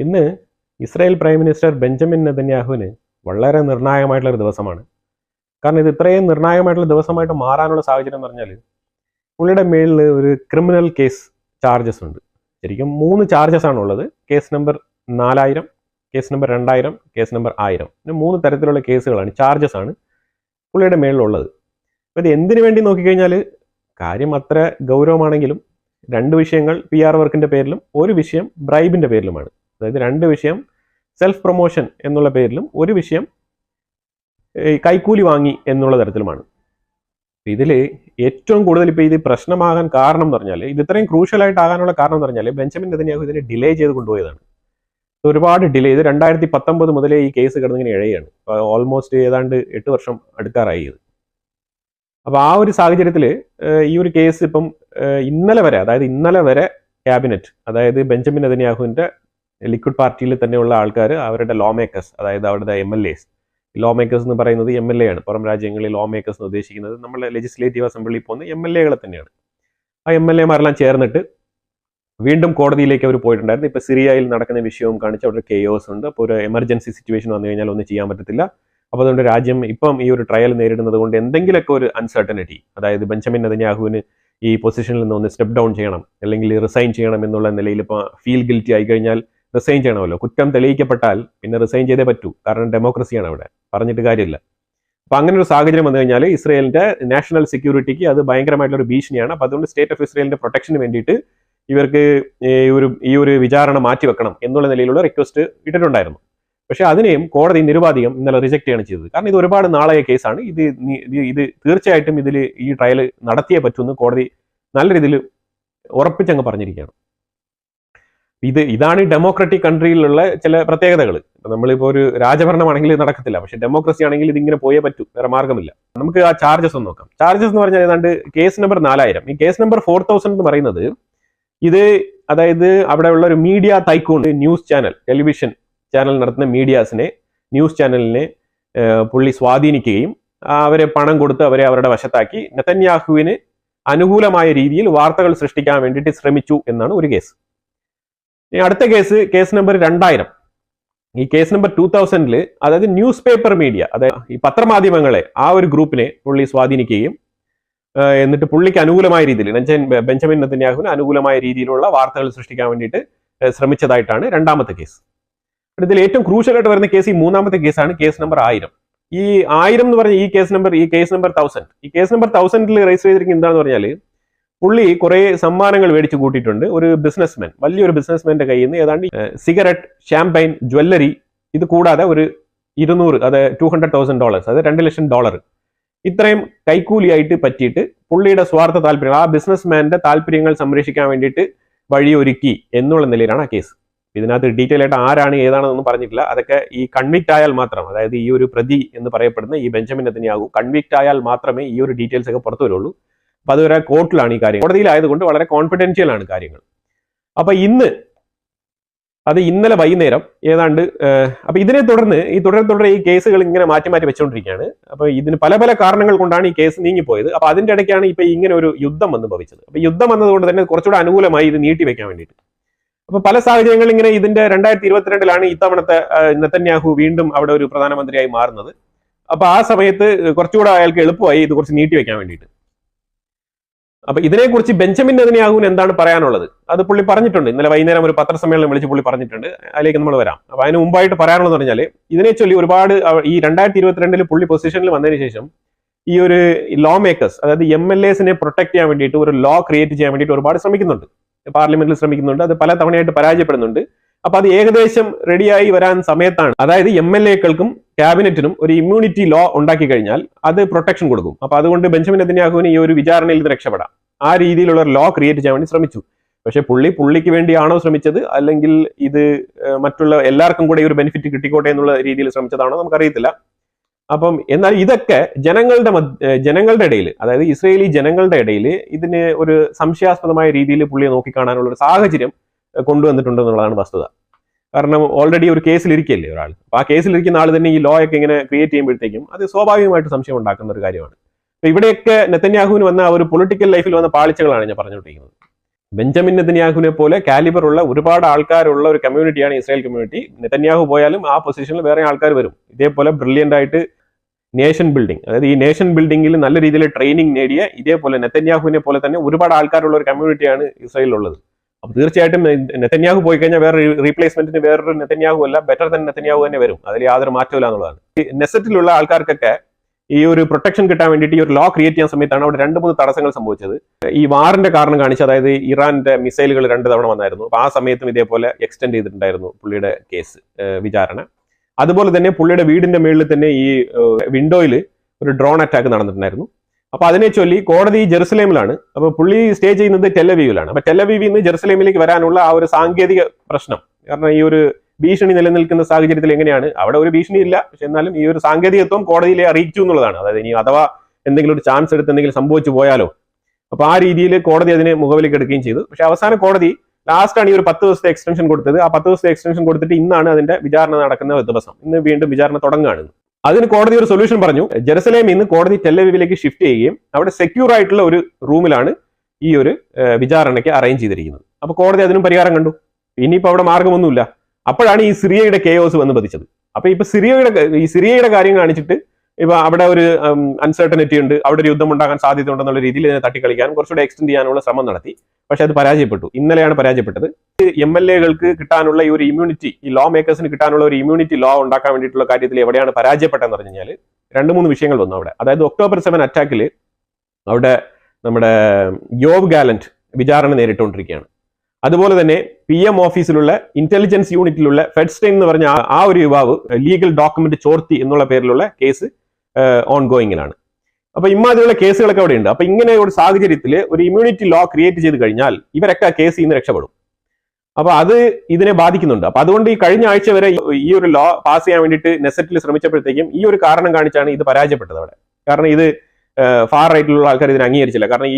ഇന്ന് Israel prime minister Benjamin നെതന്യാഹുവിന് വളരെ നിർണായകമായിട്ടുള്ളൊരു ദിവസമാണ്. കാരണം ഇത് ഇത്രയും നിർണായകമായിട്ടുള്ള ദിവസമായിട്ട് മാറാനുള്ള സാഹചര്യം എന്ന് പറഞ്ഞാൽ പുള്ളിയുടെ മേളിൽ ഒരു ക്രിമിനൽ കേസ് ചാർജസ് ഉണ്ട്. ശരിക്കും 3 ചാർജസ് ആണുള്ളത്. Case number 4000, case number 2000, case number 1000. പിന്നെ 3 തരത്തിലുള്ള കേസുകളാണ്, ചാർജസ് ആണ് പുള്ളിയുടെ മേളിലുള്ളത്. അപ്പോൾ ഇത് എന്തിനു വേണ്ടി നോക്കിക്കഴിഞ്ഞാൽ കാര്യം അത്ര ഗൗരവമാണെങ്കിലും 2 വിഷയങ്ങൾ PR വർക്കിൻ്റെ പേരിലും 1 വിഷയം ബ്രൈബിൻ്റെ പേരിലുമാണ്. അതായത് 2 വിഷയം സെൽഫ് പ്രൊമോഷൻ എന്നുള്ള പേരിലും 1 വിഷയം കൈക്കൂലി വാങ്ങി എന്നുള്ള തരത്തിലുമാണ്. ഇതിൽ ഏറ്റവും കൂടുതൽ ഇപ്പോൾ ഇത് പ്രശ്നമാകാൻ കാരണം എന്ന് പറഞ്ഞാൽ, ഇത് ഇത്രയും ക്രൂഷ്യലായിട്ട് ആകാനുള്ള കാരണം എന്ന് പറഞ്ഞാൽ ബെഞ്ചമിൻ നെതന്യാഹു ഇതിനെ ഡിലേ ചെയ്ത് കൊണ്ടുപോയതാണ്. ഒരുപാട് ഡിലേ. ഇത് 2019 മുതലേ ഈ കേസ് കിടന്നിങ്ങനെ ഇഴയാണ്. ഓൾമോസ്റ്റ് ഏതാണ്ട് 8 വർഷം അടുക്കാറായി ഇത്. അപ്പോൾ ആ ഒരു സാഹചര്യത്തിൽ ഈ ഒരു കേസ് ഇപ്പം ഇന്നലെ വരെ ക്യാബിനറ്റ്, അതായത് ബെഞ്ചമിൻ നെതന്യാഹുവിൻ്റെ ലിക്വിഡ് പാർട്ടിയിൽ തന്നെയുള്ള ആൾക്കാർ, അവരുടെ ലോ മേക്കേഴ്സ്, അതായത് അവരുടെ MLAs, ലോ മേക്കേഴ്സ് എന്ന് പറയുന്നത് MLA ആണ്. പുറം രാജ്യങ്ങളിൽ ലോ മേക്കേഴ്സ് എന്ന് ഉദ്ദേശിക്കുന്നത് നമ്മുടെ ലെജിസ്ലേറ്റീവ് അസംബ്ലിയിൽ പോകുന്ന MLAകളെ തന്നെയാണ്. ആ MLAമാരെല്ലാം ചേർന്നിട്ട് വീണ്ടും കോടതിയിലേക്ക് അവർ പോയിട്ടുണ്ടായിരുന്നു. ഇപ്പോൾ സിറിയയിൽ നടക്കുന്ന വിഷയവും കാണിച്ച് അവിടെ കെയോസ് ഉണ്ട്. അപ്പോൾ ഒരു എമർജൻസി സിറ്റുവേഷൻ വന്നു കഴിഞ്ഞാൽ ഒന്നും ചെയ്യാൻ പറ്റത്തില്ല. അപ്പോൾ അതുകൊണ്ട് രാജ്യം ഇപ്പം ഈ ഒരു ട്രയൽ നേരിടുന്നത് കൊണ്ട് എന്തെങ്കിലുമൊക്കെ ഒരു അൺസർട്ടനിറ്റി, അതായത് ബെഞ്ചമിൻ നെതന്യാഹുവിന് ഈ പൊസിഷനിൽ നിന്ന് ഒന്ന് സ്റ്റെപ്പ് ഡൗൺ ചെയ്യണം, അല്ലെങ്കിൽ റിസൈൻ ചെയ്യണം എന്നുള്ള നിലയിൽ ഇപ്പോൾ ഫീൽ ഗിൽറ്റി ആയി കഴിഞ്ഞാൽ റിസൈൻ ചെയ്യണമല്ലോ. കുറ്റം തെളിയിക്കപ്പെട്ടാൽ പിന്നെ റിസൈൻ ചെയ്തേ പറ്റൂ. കാരണം ഡെമോക്രസിയാണ് അവിടെ, പറഞ്ഞിട്ട് കാര്യമില്ല. അപ്പം അങ്ങനെ ഒരു സാഹചര്യം വന്നു കഴിഞ്ഞാൽ ഇസ്രയേലിൻ്റെ നാഷണൽ സെക്യൂരിറ്റിക്ക് അത് ഭയങ്കരമായിട്ടുള്ള ഒരു ഭീഷണിയാണ്. അപ്പോൾ അതുകൊണ്ട് സ്റ്റേറ്റ് ഓഫ് ഇസ്രയേലിൻ്റെ പ്രൊട്ടക്ഷന് വേണ്ടിയിട്ട് ഇവർക്ക് ഈ ഒരു വിചാരണ മാറ്റിവെക്കണം എന്നുള്ള നിലയിലുള്ള റിക്വസ്റ്റ് ഇട്ടിട്ടുണ്ടായിരുന്നു. പക്ഷേ അതിനെയും കോടതി നിരുപാധികം ഇന്നലെ റിജക്ട് ചെയ്യാണ് ചെയ്തത്. കാരണം ഇത് ഒരുപാട് നാളായ കേസാണ്. ഇത് തീർച്ചയായിട്ടും ഈ ട്രയൽ നടത്തിയേ പറ്റുമെന്ന് കോടതി നല്ല രീതിയിൽ ഉറപ്പിച്ചങ്ങ് പറഞ്ഞിരിക്കുകയാണ്. ഇതാണ് ഈ ഡെമോക്രാറ്റിക് കൺട്രിയിലുള്ള ചില പ്രത്യേകതകൾ. നമ്മളിപ്പോൾ ഒരു രാജഭരണമാണെങ്കിൽ ഇത് നടക്കത്തില്ല, പക്ഷെ ഡെമോക്രസി ആണെങ്കിൽ ഇതിങ്ങനെ പോയേ പറ്റൂ, വേറെ മാർഗമില്ല. നമുക്ക് ആ ചാർജസ് ഒന്ന് നോക്കാം. ചാർജസ് എന്ന് പറഞ്ഞാൽ ഏതാണ്ട് കേസ് നമ്പർ 4000, ഈ കേസ് നമ്പർ 4000 എന്ന് പറയുന്നത് ഇത്, അതായത് അവിടെയുള്ള ഒരു media tycoon, news channel, television channel നടത്തുന്ന മീഡിയാസിനെ, ന്യൂസ് ചാനലിനെ പുള്ളി സ്വാധീനിക്കുകയും അവരെ പണം കൊടുത്ത് അവരെ അവരുടെ വശത്താക്കി നെതന്യാഹുവിന് അനുകൂലമായ രീതിയിൽ വാർത്തകൾ സൃഷ്ടിക്കാൻ വേണ്ടിയിട്ട് ശ്രമിച്ചു എന്നാണ് ഒരു കേസ്. അടുത്ത കേസ് നമ്പർ 2000. ഈ കേസ് നമ്പർ 2000 അതായത് ന്യൂസ് പേപ്പർ മീഡിയ, അതായത് ഈ പത്രമാധ്യമങ്ങളെ, ആ ഒരു ഗ്രൂപ്പിനെ പുള്ളി സ്വാധീനിക്കുകയും എന്നിട്ട് പുള്ളിക്ക് അനുകൂലമായ രീതിയിൽ, ബെഞ്ചമിൻ നെതന്യാഹുവിന് അനുകൂലമായ രീതിയിലുള്ള വാർത്തകൾ സൃഷ്ടിക്കാൻ വേണ്ടിയിട്ട് ശ്രമിച്ചതായിട്ടാണ് രണ്ടാമത്തെ കേസ്. ഇതിൽ ഏറ്റവും ക്രൂഷ്യലായിട്ട് വരുന്ന കേസ് ഈ 3ാമത്തെ കേസാണ്, കേസ് നമ്പർ 1000. ഈ 1000 എന്ന് പറഞ്ഞ ഈ കേസ് നമ്പർ 1000, ഈ കേസ് നമ്പർ 1000 രജിസ്റ്റർ ചെയ്തിരിക്കുന്നത് എന്താണെന്ന് പറഞ്ഞാൽ, പുള്ളി കുറെ സമ്മാനങ്ങൾ മേടിച്ചു കൂട്ടിയിട്ടുണ്ട്. ഒരു ബിസിനസ്മാൻ, വലിയൊരു ബിസിനസ്മാന്റെ കയ്യിൽ നിന്ന് ഏതാണ്ട് സിഗരറ്റ്, ഷാമ്പൈൻ, ജ്വല്ലറി, ഇത് കൂടാതെ ഒരു 200, അത് $200,000, അത് $2 ലക്ഷം, ഇത്രയും കൈക്കൂലിയായിട്ട് പറ്റിയിട്ട് പുള്ളിയുടെ സ്വാർത്ഥ താല്പര്യങ്ങൾ, ആ ബിസിനസ്മാന്റെ താല്പര്യങ്ങൾ സംരക്ഷിക്കാൻ വേണ്ടിയിട്ട് വഴിയൊരുക്കി എന്നുള്ള നിലയിലാണ് ആ കേസ്. ഇതിനകത്ത് ഡീറ്റെയിൽ ആയിട്ട് ആരാണ് ഏതാണെന്നൊന്നും പറഞ്ഞിട്ടില്ല. അതൊക്കെ ഈ കൺവിക്റ്റ് ആയാൽ മാത്രം, അതായത് ഈ ഒരു പ്രതി എന്ന് പറയപ്പെടുന്ന ഈ ബെഞ്ചമിൻ നെതന്യാഹു കൺവിക്റ്റ് ആയാൽ മാത്രമേ ഈ ഒരു ഡീറ്റെയിൽസ് ഒക്കെ പുറത്തു വരുള്ളൂ. അപ്പൊ അതുവരെ കോർട്ടിലാണ് ഈ കാര്യം, കോടതിയിലായതുകൊണ്ട് വളരെ കോൺഫിഡൻഷ്യൽ ആണ് കാര്യങ്ങൾ. അപ്പൊ ഇന്നലെ വൈകുന്നേരം ഏതാണ്ട്, അപ്പൊ ഇതിനെ തുടർന്ന് തുടരെ ഈ കേസുകൾ ഇങ്ങനെ മാറ്റി വെച്ചുകൊണ്ടിരിക്കുകയാണ്. അപ്പൊ ഇതിന് പല കാരണങ്ങൾ കൊണ്ടാണ് ഈ കേസ് നീങ്ങിപ്പോയത്. അപ്പൊ അതിന്റെ ഇടയ്ക്കാണ് ഇപ്പൊ ഇങ്ങനെ ഒരു യുദ്ധം വന്ന് ഭവിച്ചത്. അപ്പൊ യുദ്ധം വന്നതുകൊണ്ട് തന്നെ കുറച്ചുകൂടെ അനുകൂലമായി ഇത് നീട്ടി വെക്കാൻ വേണ്ടിയിട്ട്. അപ്പൊ പല സാഹചര്യങ്ങളിൽ ഇങ്ങനെ ഇതിന്റെ 2022 ഇത്തവണത്തെ നെതന്യാഹു വീണ്ടും അവിടെ ഒരു പ്രധാനമന്ത്രിയായി മാറുന്നത്. അപ്പൊ ആ സമയത്ത് കുറച്ചുകൂടെ അയാൾക്ക് എളുപ്പമായി ഇത് കുറച്ച് നീട്ടി വെക്കാൻ വേണ്ടിയിട്ട്. അപ്പൊ ഇതിനെക്കുറിച്ച് ബെഞ്ചമിൻ നെതന്യാഹുവിന് എന്താണ് പറയാനുള്ളത് അത് പുള്ളി പറഞ്ഞിട്ടുണ്ട്. ഇന്നലെ വൈകുന്നേരം ഒരു പത്രസമ്മേളനം വിളിച്ച് പുള്ളി പറഞ്ഞിട്ടുണ്ട്. അതിലേക്ക് നമ്മൾ വരാം. അപ്പൊ അതിന് മുമ്പായിട്ട് പറയാനുള്ളത് പറഞ്ഞാൽ, ഇതിനെ ചൊല്ലി ഒരുപാട് ഈ 2022 പുള്ളി പൊസിഷനിൽ വന്നതിന് ശേഷം ഈ ഒരു ലോ മേക്കേഴ്സ്, അതായത് MLAസിനെ പ്രൊട്ടക്ട് ചെയ്യാൻ വേണ്ടിയിട്ട് ഒരു ലോ ക്രിയേറ്റ് ചെയ്യാൻ വേണ്ടിയിട്ട് ഒരുപാട് ശ്രമിക്കുന്നുണ്ട്, പാർലമെന്റിൽ ശ്രമിക്കുന്നുണ്ട്. അത് പല തവണയായിട്ട് പരാജയപ്പെടുന്നുണ്ട്. അപ്പൊ അത് ഏകദേശം റെഡിയായി വരാൻ സമയത്താണ്, അതായത് MLAക്കൾക്കും ക്യാബിനറ്റിനും ഒരു ഇമ്മ്യൂണിറ്റി ലോ ഉണ്ടാക്കി കഴിഞ്ഞാൽ അത് പ്രൊട്ടക്ഷൻ കൊടുക്കും. അപ്പൊ അതുകൊണ്ട് ബെഞ്ചമിൻ നെതന്യാഹുവിന് ഈ ഒരു വിചാരണയിൽ ഇത് രക്ഷപ്പെടാം. ആ രീതിയിലുള്ള ഒരു ലോ ക്രിയേറ്റ് ചെയ്യാൻ വേണ്ടി ശ്രമിച്ചു. പക്ഷെ പുള്ളിക്ക് വേണ്ടിയാണോ ശ്രമിച്ചത്, അല്ലെങ്കിൽ ഇത് മറ്റുള്ള എല്ലാവർക്കും കൂടെ ഈ ഒരു ബെനിഫിറ്റ് കിട്ടിക്കോട്ടെ എന്നുള്ള രീതിയിൽ ശ്രമിച്ചതാണോ നമുക്കറിയത്തില്ല. അപ്പം എന്നാൽ ഇതൊക്കെ ജനങ്ങളുടെ ഇടയിൽ, അതായത് ഇസ്രയേലി ജനങ്ങളുടെ ഇടയിൽ ഇതിന് ഒരു സംശയാസ്പദമായ രീതിയിൽ പുള്ളിയെ നോക്കിക്കാണാനുള്ള ഒരു സാഹചര്യം കൊണ്ടുവന്നിട്ടുണ്ടെന്നുള്ളതാണ് വസ്തുത. കാരണം ഓൾറെഡി ഒരു കേസിലിരിക്കല്ലേ ഒരാൾ. അപ്പൊ ആ കേസിലിരിക്കുന്ന ആൾ തന്നെ ഈ ലോ ഒക്കെ ഇങ്ങനെ ക്രിയേറ്റ് ചെയ്യുമ്പോഴത്തേക്കും അത് സ്വാഭാവികമായിട്ട് സംശയം ഉണ്ടാക്കുന്ന ഒരു കാര്യമാണ്. അപ്പൊ ഇവിടെയൊക്കെ നെതന്യാഹുവിന് വന്ന ഒരു പൊളിറ്റിക്കൽ ലൈഫിൽ വന്ന പാളിച്ചകളാണ് ഞാൻ പറഞ്ഞുകൊണ്ടിരിക്കുന്നത്. ബെഞ്ചമിൻ നെതന്യാഹുവിനെ പോലെ കാലിബർ ഉള്ള ഒരുപാട് ആൾക്കാരുള്ള ഒരു കമ്മ്യൂണിറ്റിയാണ് ഇസ്രായേൽ കമ്മ്യൂണിറ്റി. നെതന്യാഹു പോയാലും ആ പൊസിഷനിൽ വേറെ ആൾക്കാർ വരും. ഇതേപോലെ ബ്രില്യൻ്റ് ആയിട്ട് നേഷൻ ബിൽഡിംഗ്, അതായത് ഈ നേഷൻ ബിൽഡിംഗിൽ നല്ല രീതിയിൽ ട്രെയിനിങ് നേടിയ ഇതേപോലെ നെതന്യാഹുവിനെ പോലെ തന്നെ ഒരുപാട് ആൾക്കാരുള്ള ഒരു കമ്മ്യൂണിറ്റിയാണ് ഇസ്രായേലിലുള്ളത്. അപ്പൊ തീർച്ചയായിട്ടും നെതന്യാഹു പോയി കഴിഞ്ഞാൽ വേറെ റീപ്ലേസ്മെന്റിന് വേറൊരു നെതന്യാഹു അല്ല, ബെറ്റർ തന്നെ നെതന്യാഹു തന്നെ വരും. അതിൽ യാതൊരു മാറ്റമില്ല എന്നുള്ളതാണ്. നെസറ്റിലുള്ള ആൾക്കാർക്കൊക്കെ ഈ ഒരു പ്രൊട്ടക്ഷൻ കിട്ടാൻ വേണ്ടിയിട്ട് ഈ ഒരു ലോ ക്രിയേറ്റ് ചെയ്യുന്ന സമയത്താണ് അവിടെ 2-3 തടസ്സങ്ങൾ സംഭവിച്ചത്. ഈ വാറിന്റെ കാരണം കാണിച്ച്, അതായത് ഇറാന്റെ മിസൈലുകൾ 2 തവണ വന്നായിരുന്നു. അപ്പൊ ആ സമയത്തും ഇതേപോലെ എക്സ്റ്റെൻഡ് ചെയ്തിട്ടുണ്ടായിരുന്നു പുള്ളിയുടെ കേസ് വിചാരണ. അതുപോലെ തന്നെ പുള്ളിയുടെ വീടിന്റെ മുകളിൽ തന്നെ ഈ വിൻഡോയിൽ ഒരു ഡ്രോൺ അറ്റാക്ക് നടന്നിട്ടുണ്ടായിരുന്നു. അപ്പൊ അതിനെ ചൊല്ലി കോടതി ജെറുസലേമിലാണ്. അപ്പൊ പുള്ളി സ്റ്റേ ചെയ്യുന്നത് ടെലവീവിലാണ്. അപ്പൊ ടെലവീവിൽ നിന്ന് ജെറുസലേമിലേക്ക് വരാനുള്ള ആ ഒരു സാങ്കേതിക പ്രശ്നം, കാരണം ഈ ഒരു ഭീഷണി നിലനിൽക്കുന്ന സാഹചര്യത്തിൽ എങ്ങനെയാണ്, അവിടെ ഒരു ഭീഷണി ഇല്ല, പക്ഷെ എന്നാലും ഈ ഒരു സാങ്കേതികത്വം കോടതിയിലെ അറിയിച്ചു എന്നുള്ളതാണ്. അതായത് ഇനി അഥവാ എന്തെങ്കിലും ഒരു ചാൻസ് എടുത്ത് എന്തെങ്കിലും സംഭവിച്ചു പോയാലോ, അപ്പൊ ആ രീതിയിൽ കോടതി അതിനെ മുഖവിലേക്ക് എടുക്കുകയും ചെയ്തു. പക്ഷെ അവസാന കോടതി ലാസ്റ്റാണ് ഈ ഒരു 10 ദിവസത്തെ എക്സ്റ്റൻഷൻ കൊടുത്തത്. ആ 10 ദിവസത്തെ എക്സ്റ്റൻഷൻ കൊടുത്തിട്ട് ഇന്നാണ് അതിന്റെ വിചാരണ നടക്കുന്ന ദിവസം. ഇന്ന് വീണ്ടും വിചാരണ തുടങ്ങുകയാണ്. അതിന് കോടതി ഒരു സൊല്യൂഷൻ പറഞ്ഞു. ജെറുസലേമിൽ നിന്ന് കോടതി ടെലവീവിലേക്ക് ഷിഫ്റ്റ് ചെയ്യുകയും അവിടെ സെക്യൂർ ആയിട്ടുള്ള ഒരു റൂമിലാണ് ഈ ഒരു വിചാരണയ്ക്ക് അറേഞ്ച് ചെയ്തിരിക്കുന്നത്. അപ്പൊ കോടതി അതിനും പരിഹാരം കണ്ടു. ഇനിയിപ്പോ അവിടെ മാർഗമൊന്നുമില്ല. അപ്പോഴാണ് ഈ സിറിയയുടെ കെയോസ് വന്ന് പതിച്ചത്. അപ്പൊ ഇപ്പൊ സിറിയയുടെ കാര്യം കാണിച്ചിട്ട് ഇപ്പൊ അവിടെ ഒരു അൺസർട്ടനിറ്റി ഉണ്ട്, അവിടെ ഒരു യുദ്ധം ഉണ്ടാകാൻ സാധ്യത ഉണ്ടെന്നുള്ള രീതിയിൽ ഇതിനെ തട്ടിക്കളിക്കാനും കുറച്ചുകൂടെ എക്സ്റ്റെൻഡ് ചെയ്യാനുള്ള ശ്രമം നടത്തി. പക്ഷെ അത് പരാജയപ്പെട്ടു. ഇന്നലെയാണ് പരാജയപ്പെട്ടത്. MLA-കൾക്ക് കിട്ടാനുള്ള ഈ ഒരു ഇമ്മ്യൂണിറ്റി, ഈ ലോ മേക്കേഴ്സിന് കിട്ടാനുള്ള ഒരു ഇമ്മ്യൂണിറ്റി ലോ ഉണ്ടാക്കാൻ വേണ്ടിയിട്ടുള്ള കാര്യത്തിൽ എവിടെയാണ് പരാജയപ്പെട്ടതെന്ന് പറഞ്ഞു കഴിഞ്ഞാൽ 2-3 വിഷയങ്ങൾ വന്നു അവിടെ. അതായത് October 7 അറ്റാക്കിൽ അവിടെ നമ്മുടെ യോവ് ഗാലന്റ് വിചാരണ നേരിട്ടുകൊണ്ടിരിക്കുകയാണ്. അതുപോലെ തന്നെ PM ഓഫീസിലുള്ള ഇന്റലിജൻസ് യൂണിറ്റിലുള്ള ഫെഡ്സ്റ്റൈൻ എന്ന് പറഞ്ഞ ആ ഒരു യുവാവ് ലീഗൽ ഡോക്യുമെന്റ് ചോർത്തി എന്നുള്ള പേരിലുള്ള കേസ് ഓൺ ഗോയിങ്ങിലാണ്. അപ്പൊ ഇമാതിരിയുള്ള കേസുകളൊക്കെ അവിടെ ഉണ്ട്. അപ്പൊ ഇങ്ങനെ ഒരു സാഹചര്യത്തിൽ ഒരു ഇമ്മ്യൂണിറ്റി ലോ ക്രിയേറ്റ് ചെയ്ത് കഴിഞ്ഞാൽ ഇവരൊക്കെ ആ കേസിൽ നിന്ന് രക്ഷപ്പെടും. അപ്പൊ അത് ഇതിനെ ബാധിക്കുന്നുണ്ട്. അപ്പൊ അതുകൊണ്ട് ഈ കഴിഞ്ഞ ആഴ്ച വരെ ഈ ഒരു ലോ പാസ് ചെയ്യാൻ വേണ്ടിയിട്ട് നെസറ്റിൽ ശ്രമിച്ചപ്പോഴത്തേക്കും ഈ ഒരു കാരണം കാണിച്ചാണ് ഇത് പരാജയപ്പെട്ടത് അവിടെ. കാരണം ഇത് ഫാർ റൈറ്റിലുള്ള ആൾക്കാർ ഇതിനെ അംഗീകരിച്ചില്ല. കാരണം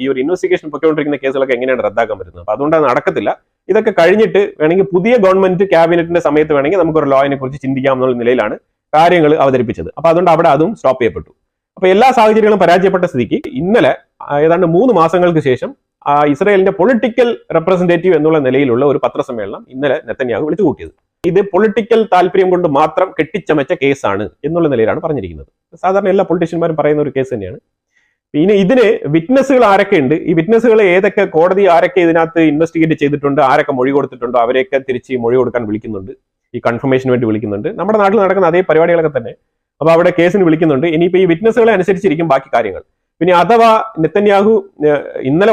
ഈ ഒരു ഇൻവെസ്റ്റിഗേഷൻ പൊയ്ക്കൊണ്ടിരിക്കുന്ന കേസുകളൊക്കെ എങ്ങനെയാണ് റദ്ദാക്കാൻ പറ്റുന്നത്. അപ്പൊ അതുകൊണ്ട് അത് നടക്കത്തില്ല. ഇതൊക്കെ കഴിഞ്ഞിട്ട് വേണമെങ്കിൽ പുതിയ ഗവൺമെന്റ് ക്യാബിനറ്റിന്റെ സമയത്ത് വേണമെങ്കിൽ നമുക്കൊരു ലോയിനെ കുറിച്ച് ചിന്തിക്കാം എന്നുള്ള നിലയിലാണ് കാര്യങ്ങൾ അവതരിപ്പിച്ചത്. അപ്പൊ അതുകൊണ്ട് അവിടെ അതും സ്റ്റോപ്പ് ചെയ്യപ്പെട്ടു. അപ്പൊ എല്ലാ സാഹചര്യങ്ങളും പരാജയപ്പെട്ട സ്ഥിതിക്ക് ഇന്നലെ ഏതാണ്ട് 3 മാസങ്ങൾക്ക് ശേഷം ഇസ്രായേലിന്റെ പൊളിറ്റിക്കൽ റെപ്രസെന്റേറ്റീവ് എന്നുള്ള നിലയിലുള്ള ഒരു പത്രസമ്മേളനം ഇന്നലെ നെതന്യാഹു വിളിച്ചു കൂട്ടിയത്. ഇത് പൊളിറ്റിക്കൽ താല്പര്യം കൊണ്ട് മാത്രം കെട്ടിച്ചമച്ച കേസാണ് എന്നുള്ള നിലയിലാണ് പറഞ്ഞിരിക്കുന്നത്. സാധാരണ എല്ലാ പൊളിറ്റീഷ്യന്മാരും പറയുന്ന ഒരു കേസ് തന്നെയാണ്. ഇനി ഇതിന് വിറ്റ്നസ്സുകൾ ആരൊക്കെ ഉണ്ട്, ഈ വിറ്റ്നസ്സുകൾ ഏതൊക്കെ കോടതി ആരൊക്കെ ഇതിനകത്ത് ഇൻവെസ്റ്റിഗേറ്റ് ചെയ്തിട്ടുണ്ട്, ആരൊക്കെ മൊഴി കൊടുത്തിട്ടുണ്ടോ അവരെയൊക്കെ തിരിച്ച് മൊഴി കൊടുക്കാൻ വിളിക്കുന്നുണ്ട്, ഈ കൺഫർമേഷന് വേണ്ടി വിളിക്കുന്നുണ്ട്. നമ്മുടെ നാട്ടിൽ നടക്കുന്ന അതേ പരിപാടികളൊക്കെ തന്നെ. അപ്പൊ അവിടെ കേസിന് വിളിക്കുന്നുണ്ട്. ഇനിയിപ്പോ ഈ വിറ്റ്നസ്സുകളെ അനുസരിച്ചിരിക്കും ബാക്കി കാര്യങ്ങൾ. പിന്നെ അഥവാ നെതന്യാഹു ഇന്നലെ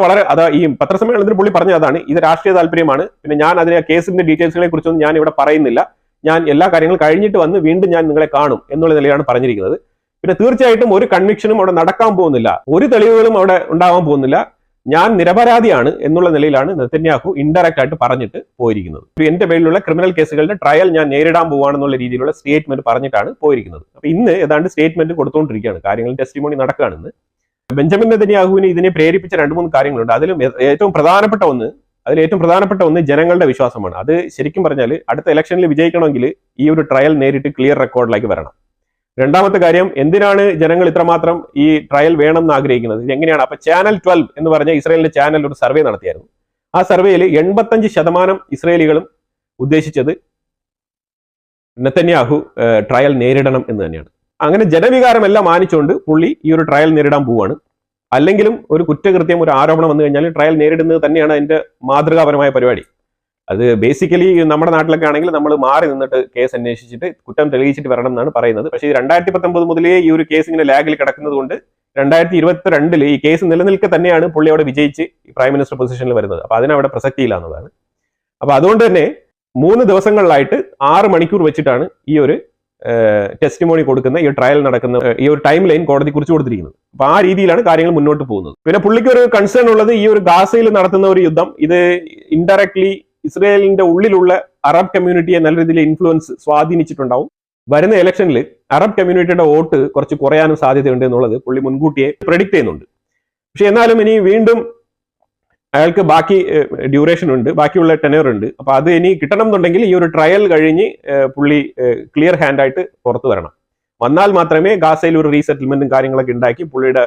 ഈ പത്രസമ്മേളനത്തിൽ പുള്ളി പറഞ്ഞ അതാണ്, ഇത് രാഷ്ട്രീയ താല്പര്യമാണ്, പിന്നെ ഞാൻ അതിനെ കേസിന്റെ ഡീറ്റെയിൽസുകളെ കുറിച്ചൊന്നും ഞാൻ ഇവിടെ പറയുന്നില്ല, ഞാൻ എല്ലാ കാര്യങ്ങളും കഴിഞ്ഞിട്ട് വന്ന് വീണ്ടും ഞാൻ നിങ്ങളെ കാണും എന്നുള്ള നിലയാണ് പറഞ്ഞിരിക്കുന്നത്. പിന്നെ തീർച്ചയായിട്ടും ഒരു കൺവിക്ഷനും അവിടെ നടക്കാൻ പോകുന്നില്ല, ഒരു തെളിവുകളും അവിടെ ഉണ്ടാവാൻ പോകുന്നില്ല, ഞാൻ നിരപരാധിയാണ് എന്നുള്ള നിലയിലാണ് നെതന്യാഹു ഇൻഡയറക്റ്റ് ആയിട്ട് പറഞ്ഞിട്ട് പോയിരിക്കുന്നത്. എന്റെ പേരിലുള്ള ക്രിമിനൽ കേസുകളുടെ ട്രയൽ ഞാൻ നേരിടാൻ പോവാണെന്നുള്ള രീതിയിലുള്ള സ്റ്റേറ്റ്മെന്റ് പറഞ്ഞിട്ടാണ് പോയിരിക്കുന്നത്. അപ്പൊ ഇന്ന് ഏതാണ്ട് സ്റ്റേറ്റ്മെന്റ് കൊടുത്തുകൊണ്ടിരിക്കുകയാണ്, കാര്യങ്ങൾ ടെസ്റ്റിമോണി നടക്കുകയാണെന്ന്. ബെഞ്ചമിൻ നെതന്യാഹുവിനെ ഇതിനെ പ്രേരിപ്പിച്ച 2-3 കാര്യങ്ങളുണ്ട്. അതിലും ഏറ്റവും പ്രധാനപ്പെട്ട ഒന്ന് ജനങ്ങളുടെ വിശ്വാസമാണ്. അത് ശരിക്കും പറഞ്ഞാൽ അടുത്ത ഇലക്ഷനിൽ വിജയിക്കണമെങ്കിൽ ഈ ഒരു ട്രയൽ നേരിട്ട് ക്ലിയർ റെക്കോർഡിലേക്ക് വരണം. രണ്ടാമത്തെ കാര്യം, എന്തിനാണ് ജനങ്ങൾ ഇത്രമാത്രം ഈ ട്രയൽ വേണം എന്ന് ആഗ്രഹിക്കുന്നത്, എങ്ങനെയാണ്? അപ്പൊ ചാനൽ 12 എന്ന് പറഞ്ഞ ഇസ്രായേലിന്റെ ചാനൽ ഒരു സർവേ നടത്തിയായിരുന്നു. ആ സർവേയിൽ 85% ഇസ്രായേലികളും ഉദ്ദേശിച്ചത് നെതന്യാഹു ട്രയൽ നേരിടണം എന്ന് തന്നെയാണ്. അങ്ങനെ ജനവികാരം എല്ലാം മാനിച്ചുകൊണ്ട് പുള്ളി ഈ ഒരു ട്രയൽ നേരിടാൻ പോവാണ്. അല്ലെങ്കിലും ഒരു കുറ്റകൃത്യം, ഒരു ആരോപണം വന്നു കഴിഞ്ഞാൽ ട്രയൽ നേരിടുന്നത് തന്നെയാണ് അതിന്റെ മാതൃകാപരമായ പരിപാടി. അത് ബേസിക്കലി നമ്മുടെ നാട്ടിലൊക്കെ ആണെങ്കിൽ നമ്മൾ മാറി നിന്നിട്ട് കേസ് അന്വേഷിച്ചിട്ട് കുറ്റം തെളിയിച്ചിട്ട് വരണം എന്നാണ് പറയുന്നത്. പക്ഷേ 2019 മുതലേ ഈ ഒരു കേസ് ഇങ്ങനെ ലാഗിൽ കിടക്കുന്നത് കൊണ്ട് 2022 ഈ കേസ് നിലനിൽക്കെ തന്നെയാണ് പുള്ളി അവിടെ വിജയിച്ച് പ്രൈം മിനിസ്റ്റർ പൊസിഷനിൽ വരുന്നത്. അപ്പൊ അതിനവിടെ പ്രസക്തിയില്ല എന്നുള്ളതാണ്. അപ്പൊ അതുകൊണ്ട് തന്നെ 3 ദിവസങ്ങളിലായിട്ട് 6 മണിക്കൂർ വെച്ചിട്ടാണ് ഈ ഒരു ടെസ്റ്റിമോണി കൊടുക്കുന്ന ഈ ട്രയൽ നടക്കുന്ന ഈ ഒരു ടൈം ലൈൻ കോടതി കുറിച്ച് കൊടുത്തിരിക്കുന്നത്. അപ്പൊ ആ രീതിയിലാണ് കാര്യങ്ങൾ മുന്നോട്ട് പോകുന്നത്. പിന്നെ പുള്ളിക്ക് ഒരു കൺസേൺ ഉള്ളത് ഈ ഒരു ഗാസയിൽ നടത്തുന്ന ഒരു യുദ്ധം ഇത് ഇൻഡയറക്ട്ലി ഇസ്രായേലിന്റെ ഉള്ളിലുള്ള അറബ് കമ്മ്യൂണിറ്റിയെ നല്ല രീതിയിൽ ഇൻഫ്ലുവൻസ് സ്വാധീനിച്ചിട്ടുണ്ടാവും. വരുന്ന ഇലക്ഷനിൽ അറബ് കമ്മ്യൂണിറ്റിയുടെ വോട്ട് കുറച്ച് കുറയാനും സാധ്യതയുണ്ട് എന്നുള്ളത് പുള്ളി മുൻകൂട്ടിയെ പ്രെഡിക്ട് ചെയ്യുന്നുണ്ട്. പക്ഷെ എന്നാലും ഇനി വീണ്ടും അയാൾക്ക് ബാക്കി ഡ്യൂറേഷൻ ഉണ്ട്, ബാക്കിയുള്ള ടെനർ ഉണ്ട്. അപ്പൊ അത് ഇനി കിട്ടണം എന്നുണ്ടെങ്കിൽ ഈ ഒരു ട്രയൽ കഴിഞ്ഞ് പുള്ളി ക്ലിയർ ഹാൻഡ് ആയിട്ട് പുറത്തു വരണം. വന്നാൽ മാത്രമേ ഗാസയിൽ ഒരു റീസെറ്റിൽമെന്റും കാര്യങ്ങളൊക്കെ ഉണ്ടാക്കി പുള്ളിയുടെ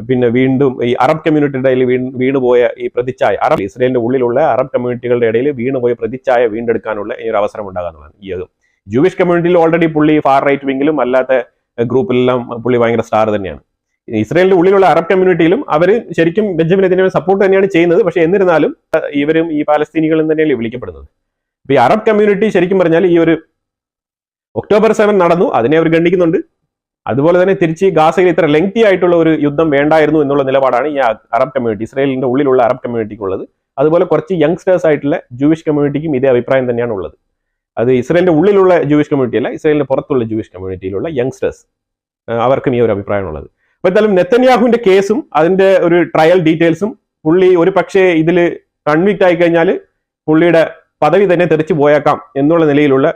പിന്നെ വീണ്ടും ഈ അറബ് കമ്മ്യൂണിറ്റിയുടെ ഇടയിൽ വീണുപോയ ഈ പ്രതിച്ഛായ, ഇസ്രയേലിന്റെ ഉള്ളിലുള്ള അറബ് കമ്മ്യൂണിറ്റികളുടെ ഇടയിൽ വീണുപോയ പ്രതിച്ഛായ വീണ്ടെടുക്കാനുള്ള ഈ ഒരു അവസരം ഉണ്ടാകാന്നുള്ളതാണ്. ഈ ജൂവിഷ് കമ്മ്യൂണിറ്റിയിൽ ഓൾറെഡി പുള്ളി ഫാർ റൈറ്റ് വിങ്ങിലും അല്ലാത്ത ഗ്രൂപ്പിലെല്ലാം പുള്ളി ഭയങ്കര സ്റ്റാർ തന്നെയാണ്. ഇസ്രയേലിന്റെ ഉള്ളിലുള്ള അറബ് കമ്മ്യൂണിറ്റിയിലും അവർ ശരിക്കും ബെഞ്ചമിൻ നെതന്യാഹുവിനെ സപ്പോർട്ട് തന്നെയാണ് ചെയ്യുന്നത്. പക്ഷേ എന്നിരുന്നാലും ഇവരും ഈ പാലസ്തീനികളും തന്നെയല്ലേ വിളിക്കപ്പെടുന്നത്. അപ്പൊ ഈ അറബ് കമ്മ്യൂണിറ്റി ശരിക്കും പറഞ്ഞാൽ ഈ ഒരു October 7 നടന്നു, അതിനെ അവർ ഖണ്ഡിക്കുന്നുണ്ട്. അതുപോലെ തന്നെ തിരിച്ച് ഗാസയിൽ ഇത്ര ലെങ്തി ആയിട്ടുള്ള ഒരു യുദ്ധം വേണ്ടായിരുന്നു എന്നുള്ള നിലപാടാണ് ഈ അറബ് കമ്മ്യൂണിറ്റി, ഇസ്രയേലിന്റെ ഉള്ളിലുള്ള അറബ് കമ്മ്യൂണിറ്റിക്കുള്ളത്. അതുപോലെ കുറച്ച് യങ്സ്റ്റേഴ്സ് ആയിട്ടുള്ള ജൂവിഷ് കമ്മ്യൂണിറ്റിക്കും ഇതേ അഭിപ്രായം തന്നെയാണ് ഉള്ളത്. അത് ഇസ്രയേലിന്റെ ഉള്ളിലുള്ള ജൂവിഷ് കമ്മ്യൂണിറ്റി അല്ല, ഇസ്രയേലിന്റെ പുറത്തുള്ള ജൂവിഷ് കമ്മ്യൂണിറ്റിയിലുള്ള യങ്സ്റ്റേഴ്സ്, അവർക്കും ഈ ഒരു അഭിപ്രായമാണുള്ളത്. അപ്പോൾ എന്തായാലും നെതന്യാഹുവിന്റെ കേസും അതിന്റെ ഒരു ട്രയൽ ഡീറ്റെയിൽസും പുള്ളി ഒരു പക്ഷേ ഇതിൽ കൺവിക്റ്റ് ആയി കഴിഞ്ഞാൽ പുള്ളിയുടെ പദവി തന്നെ തെറിച്ചു പോയേക്കാം എന്നുള്ള നിലയിലുള്ള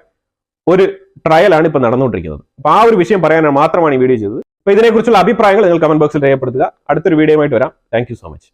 ഒരു ട്രയലാണ് ഇപ്പൊ നടന്നുകൊണ്ടിരിക്കുന്നത്. അപ്പൊ ആ ഒരു വിഷയം പറയാൻ മാത്രമാണ് ഈ വീഡിയോ ചെയ്തത്. അപ്പൊ ഇതിനെക്കുറിച്ചുള്ള അഭിപ്രായങ്ങൾ നിങ്ങൾ കമന്റ് ബോക്സിൽ രേഖപ്പെടുത്തുക. അടുത്തൊരു വീഡിയോയുമായിട്ട് വരാം. Thank you so much.